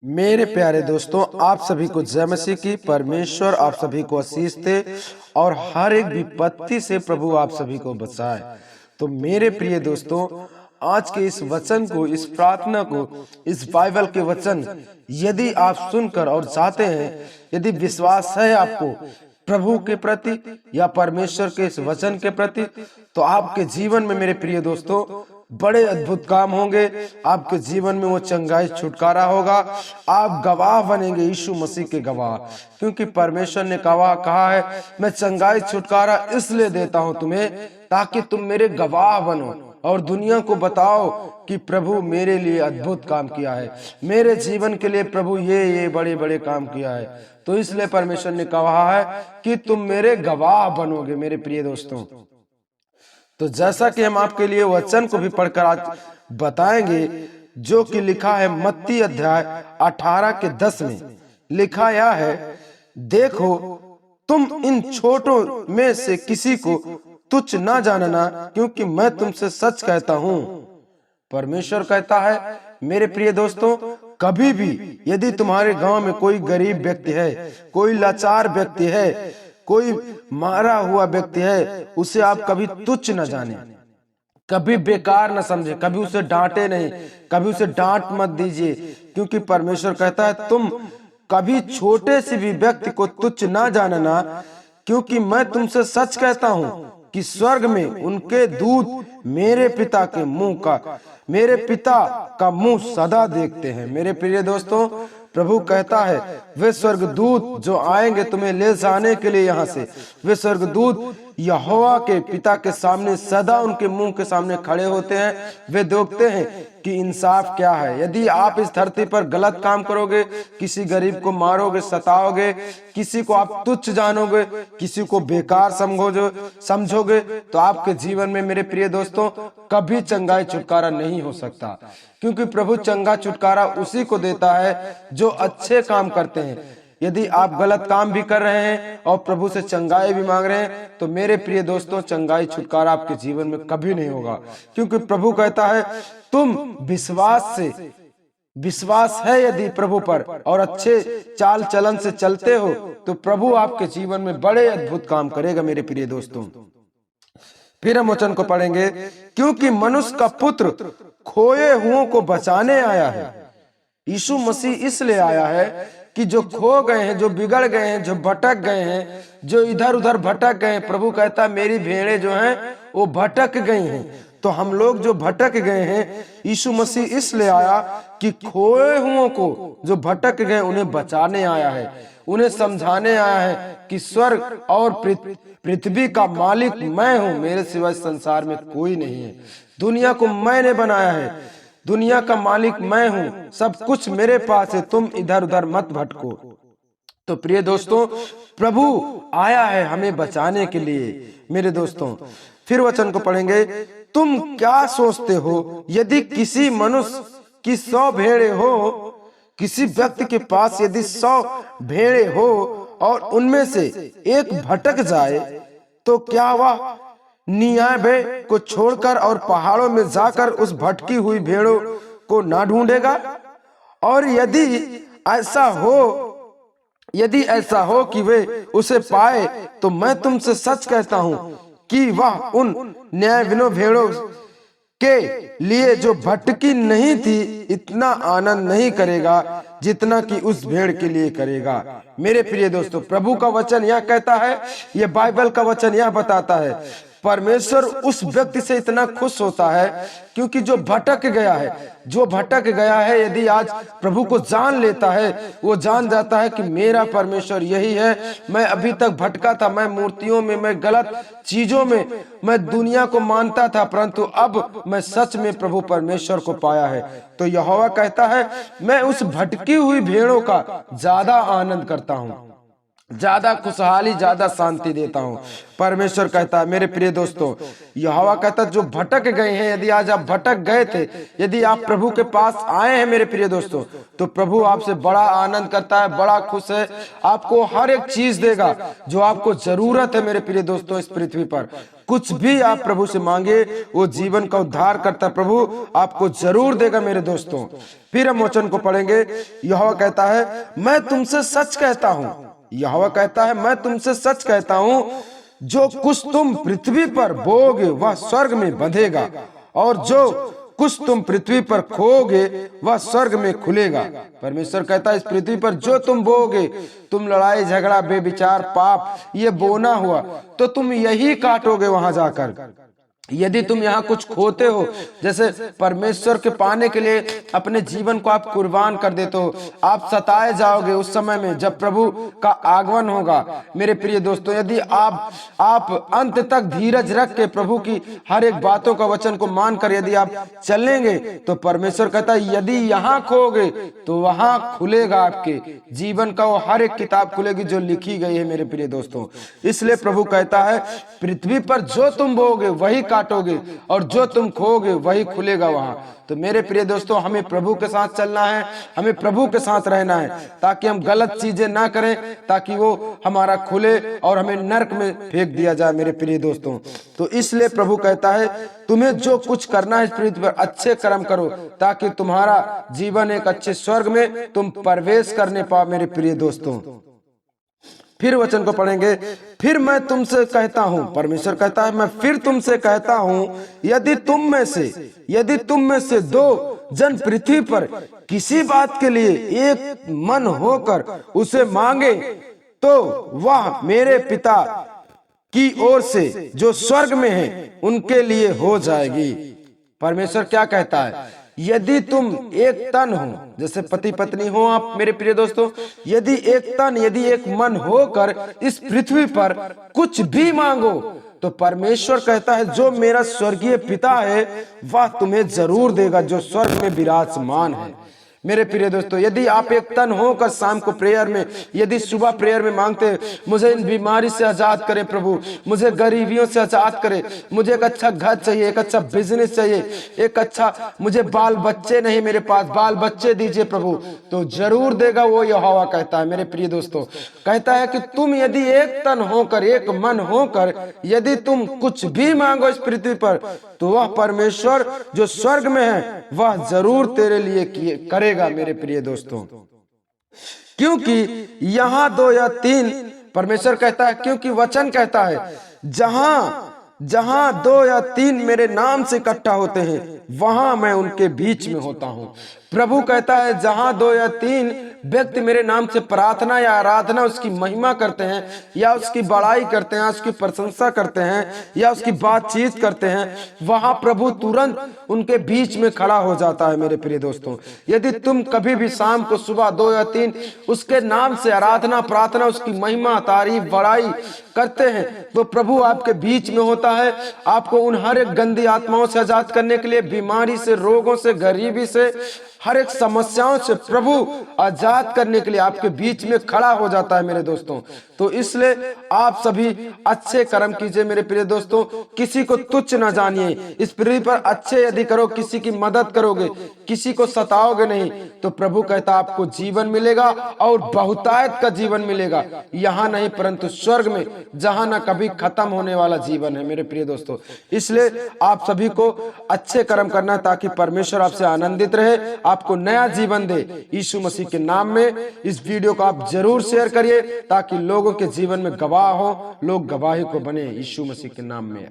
मेरे प्यारे दोस्तों, आप सभी को जय मसीह की। परमेश्वर आप सभी को आशीष दे और हर एक विपत्ति से प्रभु आप सभी को बचाए। तो मेरे प्रिय दोस्तों, आज के इस वचन को, इस प्रार्थना को, इस बाइबल के वचन यदि आप सुनकर और चाहते हैं, यदि विश्वास है आपको प्रभु के प्रति या परमेश्वर के इस वचन के प्रति, तो आपके जीवन में मेरे प्रिय दोस्तों बड़े अद्भुत काम होंगे। आपके जीवन में वो चंगाई छुटकारा होगा। आप गवाह बनेंगे, यीशु मसीह के गवाह, क्योंकि परमेश्वर ने कहा है, मैं चंगाई छुटकारा इसलिए देता हूं तुम्हें ताकि तुम मेरे गवाह बनो और दुनिया को बताओ कि प्रभु मेरे लिए अद्भुत काम किया है, मेरे जीवन के लिए प्रभु ये बड़े बड़े काम किया है। तो इसलिए परमेश्वर ने कहा है कि तुम मेरे गवाह बनोगे। मेरे प्रिय दोस्तों, तो जैसा कि हम आपके लिए वचन को भी पढ़कर आज बताएंगे, जो कि लिखा है मत्ती अध्याय 18 के 10 में लिखा यह है, देखो तुम इन छोटों में से किसी को तुच्छ ना जानना, क्योंकि मैं तुमसे सच कहता हूं। परमेश्वर कहता है मेरे प्रिय दोस्तों, कभी भी यदि तुम्हारे गांव में कोई गरीब व्यक्ति है, कोई लाचार व्यक्ति है, कोई मारा हुआ व्यक्ति है, उसे आप कभी तुच्छ न जाने, कभी बेकार न समझे, कभी उसे डांटे नहीं, कभी उसे डांट मत दीजिए, क्योंकि परमेश्वर कहता है तुम कभी छोटे से भी व्यक्ति को तुच्छ ना जानना, क्योंकि मैं तुमसे सच कहता हूं कि स्वर्ग में उनके दूत मेरे पिता का मुंह सदा देखते हैं। मेरे प्रिय दोस्तों, प्रभु कहता है वे स्वर्गदूत जो आएंगे तुम्हें ले जाने के लिए यहाँ से, वे स्वर्गदूत यहोवा के पिता के सामने सदा उनके मुंह के सामने खड़े होते हैं। वे देखते हैं कि इंसाफ क्या है। यदि आप इस धरती पर गलत काम करोगे, किसी गरीब को मारोगे, सताओगे, किसी को आप तुच्छ जानोगे, किसी को बेकार समझोगे, तो आपके जीवन में मेरे प्रिय दोस्तों कभी चंगाई छुटकारा नहीं हो सकता, क्योंकि प्रभु चंगा छुटकारा उसी को देता है जो अच्छे काम करते हैं। यदि आप गलत काम भी कर रहे हैं और प्रभु से चंगाई भी मांग रहे हैं, तो मेरे प्रिय दोस्तों चंगाई छुटकारा आपके जीवन में कभी नहीं होगा, क्योंकि प्रभु कहता है तुम विश्वास है यदि प्रभु पर और अच्छे चाल चलन से चलते हो, तो प्रभु आपके जीवन में बड़े अद्भुत काम करेगा। मेरे प्रिय दोस्तों, फिर हम वचन को पढ़ेंगे, क्योंकि मनुष्य का पुत्र खोए हुओं को बचाने आया है। यीशु मसीह इसलिए आया है कि जो खो गए हैं, जो बिगड़ गए हैं, जो भटक गए हैं, जो इधर उधर भटक गए हैं, प्रभु कहता है मेरी भेड़ें जो हैं वो भटक गई हैं। तो हम लोग जो भटक गए हैं, यीशु मसीह इसलिए आया कि खोए हुओं को जो भटक गए उन्हें बचाने आया है, उन्हें समझाने आया है कि स्वर्ग और पृथ्वी का मालिक मैं हूं, मेरे सिवाय संसार में कोई नहीं है। दुनिया को मैंने बनाया है, दुनिया का मालिक मैं हूं, सब कुछ मेरे पास है, तुम इधर उधर मत भटको। तो प्रिय दोस्तों, प्रभु आया है हमें बचाने के लिए। मेरे दोस्तों, फिर वचन को पढ़ेंगे, तुम क्या सोचते हो, यदि किसी मनुष्य की 100 भेड़े हो, किसी व्यक्ति के पास यदि 100 भेड़े हो और उनमें से एक भटक जाए, तो क्या वह नियाबे को छोड़कर और पहाड़ों में जाकर उस भटकी हुई भेड़ों को ना ढूंढेगा? और यदि ऐसा हो कि वे उसे पाए, तो मैं तुमसे सच कहता हूं कि वह उन न्यायविनों भेड़ों के लिए जो भटकी नहीं थी इतना आनंद नहीं करेगा जितना कि उस भेड़ के लिए करेगा। मेरे प्रिय दोस्तों, प्रभु का वचन यह कहता है, यह बाइबल का वचन यह बताता है, परमेश्वर उस व्यक्ति से इतना खुश होता है क्योंकि जो भटक गया है, यदि आज प्रभु को जान लेता है, वो जान जाता है कि मेरा परमेश्वर यही है। मैं अभी तक भटका था, मैं मूर्तियों में, मैं गलत चीजों में, मैं दुनिया को मानता था, परंतु अब मैं सच में प्रभु परमेश्वर को पाया है। तो यहोवा कहता है मैं उस भटकी हुई भेड़ों का ज्यादा आनंद करता हूँ। ज्यादा खुशहाली, ज्यादा शांति देता हूँ। परमेश्वर कहता है मेरे प्रिय दोस्तों, यहोवा कहता है जो भटक गए हैं, यदि आज आप भटक गए थे, यदि आप प्रभु के पास आए हैं मेरे प्रिय दोस्तों, तो प्रभु आपसे बड़ा आनंद करता है, बड़ा खुश है, आपको हर एक चीज देगा जो आपको जरूरत है मेरे प्रिय दोस्तों। इस पृथ्वी पर कुछ भी आप प्रभु से मांगे, वो जीवन का उद्धार करता है, प्रभु आपको जरूर देगा मेरे दोस्तों। फिर हम वचन को पढ़ेंगे। यहोवा कहता है मैं तुमसे सच कहता हूँ, यहोवा कहता है मैं तुमसे सच कहता हूं, जो कुछ तुम पृथ्वी पर बोओगे वह स्वर्ग में बंधेगा, और जो कुछ तुम पृथ्वी पर खोओगे वह स्वर्ग में खुलेगा। परमेश्वर कहता है इस पृथ्वी पर जो तुम बोओगे, तुम लड़ाई झगड़ा बेविचार पाप ये बोना हुआ, तो तुम यही काटोगे वहां जाकर। यदि तुम यहाँ कुछ खोते हो, जैसे परमेश्वर के पाने के लिए अपने जीवन को आप कुर्बान कर देते हो, आप सताए जाओगे उस समय में जब प्रभु का आगमन होगा मेरे प्रिय दोस्तों। यदि आप अंत तक धीरज रख के प्रभु की हर एक बातों का वचन को मानकर यदि आप चलेंगे, तो परमेश्वर कहता है यदि यहाँ खोगे तो वहां खुलेगा, आपके जीवन का वो हर एक किताब खुलेगी जो लिखी गई है मेरे प्रिय दोस्तों। इसलिए प्रभु कहता है पृथ्वी पर जो तुम बोओगे वही काटोगे, और जो तुम खोओगे वही खुलेगा वहां। तो मेरे प्रिय दोस्तों, हमें प्रभु के साथ चलना है, हमें प्रभु के साथ रहना है, ताकि हम गलत चीजें ना करें, ताकि वो हमारा खुले और हमें नरक में फेंक दिया जाए मेरे प्रिय दोस्तों। तो इसलिए प्रभु कहता है तुम्हें जो कुछ करना है इस पृथ्वी पर अच्छे कर्म करो, ताकि तुम्हारा जीवन एक अच्छे स्वर्ग में तुम प्रवेश करने पाओ मेरे प्रिय दोस्तों। फिर वचन को पढ़ेंगे। फिर मैं तुमसे कहता हूं, परमेश्वर कहता है मैं फिर तुमसे कहता हूं, यदि तुम में से दो जन पृथ्वी पर किसी बात के लिए एक मन होकर उसे मांगे, तो वह मेरे पिता की ओर से जो स्वर्ग में है उनके लिए हो जाएगी। परमेश्वर क्या कहता है, यदि तुम एक तन हो, जैसे पति पत्नी हो आप मेरे प्रिय दोस्तों, यदि एक मन होकर इस पृथ्वी पर कुछ भी मांगो, तो परमेश्वर कहता है जो मेरा स्वर्गीय पिता है वह तुम्हें जरूर देगा जो स्वर्ग में विराजमान है। मेरे प्रिय दोस्तों, यदि आप एक तन होकर शाम को प्रेयर में, यदि सुबह प्रेयर में मांगते मुझे इन बीमारी से आजाद करे प्रभु, मुझे गरीबियों से आजाद करे, मुझे एक अच्छा घर चाहिए, एक अच्छा बिजनेस चाहिए, एक अच्छा मुझे बाल बच्चे नहीं मेरे पास, बाल बच्चे दीजिए प्रभु, तो जरूर देगा वो यहोवा कहता है। मेरे प्रिय दोस्तों, कहता है कि तुम यदि एक तन होकर एक मन होकर यदि तुम कुछ भी मांगो इस पृथ्वी पर, तो वह परमेश्वर जो स्वर्ग में है वह जरूर तेरे लिए करेगा मेरे प्रिय दोस्तों। क्योंकि यहाँ 2 या 3, परमेश्वर कहता है क्योंकि वचन कहता है जहां 2 या 3 मेरे नाम से इकट्ठा होते हैं वहां मैं उनके बीच में होता हूं। प्रभु कहता है जहां 2 या 3 व्यक्ति मेरे नाम से प्रार्थना या आराधना उसकी महिमा करते हैं, या उसकी बड़ाई करते हैं, उसकी प्रशंसा करते हैं, या उसकी बातचीत करते हैं, वहां प्रभु तुरंत उनके बीच में खड़ा हो जाता है मेरे प्रिय दोस्तों। यदि तुम कभी भी शाम को सुबह 2 या 3 उसके नाम से आराधना प्रार्थना उसकी महिमा तारीफ बड़ाई करते हैं, तो प्रभु आपके बीच में होता है, आपको उन हर एक गंदी आत्माओं से आजाद करने के लिए, बीमारी से, रोगों से, गरीबी से, हर एक समस्याओं से प्रभु आजाद करने के लिए आपके बीच में खड़ा हो जाता है मेरे दोस्तों। तो इसलिए आप सभी अच्छे कर्म कीजिए मेरे प्रिय दोस्तों, किसी को तुच्छ न जानिए। इस पृथ्वी पर अच्छे यदि करो, किसी की मदद करोगे, किसी को सताओगे नहीं, तो प्रभु कहता आपको जीवन मिलेगा और बहुतायत का जीवन मिलेगा, यहाँ नहीं परंतु स्वर्ग में, जहाँ न कभी खत्म होने वाला जीवन है मेरे प्रिय दोस्तों। इसलिए आप सभी को अच्छे कर्म करना है ताकि परमेश्वर आपसे आनंदित रहे, आपको नया जीवन दे। यीशु मसीह के नाम में इस वीडियो को आप जरूर शेयर करिए ताकि लोगों के जीवन में गवाह हो, लोग गवाही को बने। यीशु मसीह के नाम में।